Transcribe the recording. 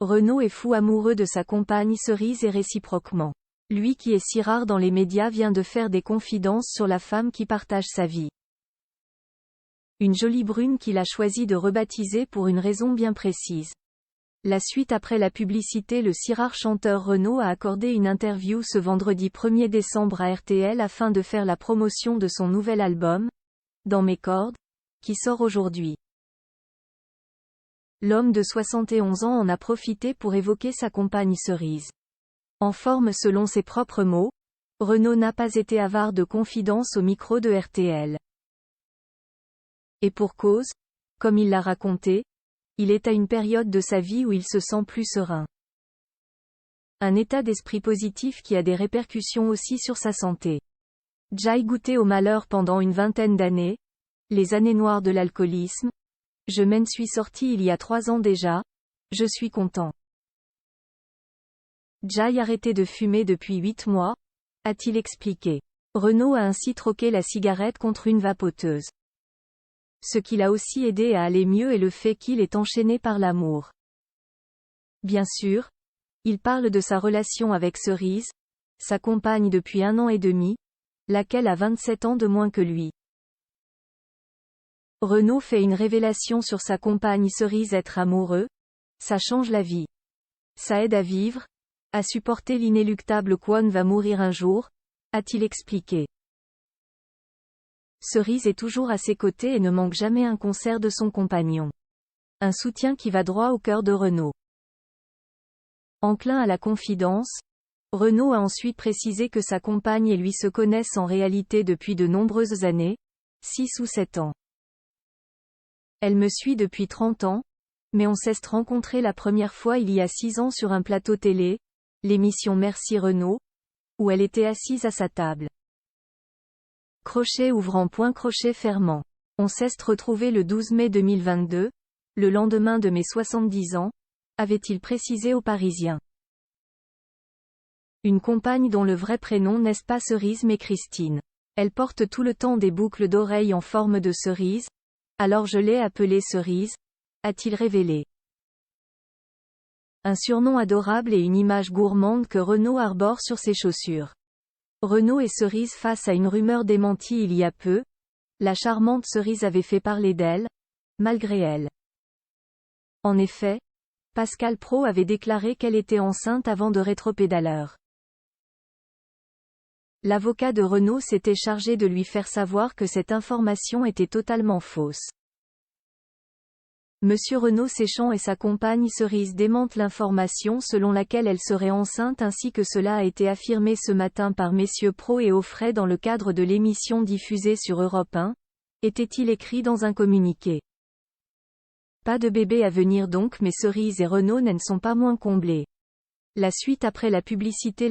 Renaud est fou amoureux de sa compagne Cerise et réciproquement. Lui qui est si rare dans les médias vient de faire des confidences sur la femme qui partage sa vie. Une jolie brune qu'il a choisi de rebaptiser pour une raison bien précise. La suite après la publicité. Le si rare chanteur Renaud a accordé une interview ce vendredi 1er décembre à RTL afin de faire la promotion de son nouvel album, Dans mes cordes, qui sort aujourd'hui. L'homme de 71 ans en a profité pour évoquer sa compagne Cerise. En forme selon ses propres mots, Renaud n'a pas été avare de confidences au micro de RTL. Et pour cause, comme il l'a raconté, il est à une période de sa vie où il se sent plus serein. Un état d'esprit positif qui a des répercussions aussi sur sa santé. J'ai goûté au malheur pendant une vingtaine d'années, les années noires de l'alcoolisme. Je m'en suis sorti il y a 3 ans déjà, je suis content. J'ai arrêté de fumer depuis 8 mois, a-t-il expliqué. Renaud a ainsi troqué la cigarette contre une vapoteuse. Ce qui l'a aussi aidé à aller mieux est le fait qu'il est enchaîné par l'amour. Bien sûr, il parle de sa relation avec Cerise, sa compagne depuis 1 an et demi, laquelle a 27 ans de moins que lui. Renaud fait une révélation sur sa compagne Cerise. Être amoureux, ça change la vie. Ça aide à vivre, à supporter l'inéluctable qu'on va mourir un jour, a-t-il expliqué. Cerise est toujours à ses côtés et ne manque jamais un concert de son compagnon. Un soutien qui va droit au cœur de Renaud. Enclin à la confidence, Renaud a ensuite précisé que sa compagne et lui se connaissent en réalité depuis de nombreuses années, 6 ou 7 ans. Elle me suit depuis 30 ans, mais on s'est rencontrés la première fois il y a 6 ans sur un plateau télé, l'émission Merci Renaud, où elle était assise à sa table. Crochet ouvrant point crochet fermant. On s'est retrouvé le 12 mai 2022, le lendemain de mes 70 ans, avait-il précisé aux Parisiens. Une compagne dont le vrai prénom n'est pas Cerise mais Christine. Elle porte tout le temps des boucles d'oreilles en forme de cerise, alors je l'ai appelée Cerise, a-t-il révélé. Un surnom adorable et une image gourmande que Renaud arbore sur ses chaussures. Renaud et Cerise face à une rumeur démentie il y a peu, la charmante Cerise avait fait parler d'elle, malgré elle. En effet, Pascal Praud avait déclaré qu'elle était enceinte avant de rétropédaleur. L'avocat de Renaud s'était chargé de lui faire savoir que cette information était totalement fausse. Monsieur Renaud Séchant et sa compagne Cerise démentent l'information selon laquelle elle serait enceinte ainsi que cela a été affirmé ce matin par messieurs Praud et Offray dans le cadre de l'émission diffusée sur Europe 1, était-il écrit dans un communiqué. Pas de bébé à venir donc mais Cerise et Renaud n'en sont pas moins comblés. La suite après la publicité.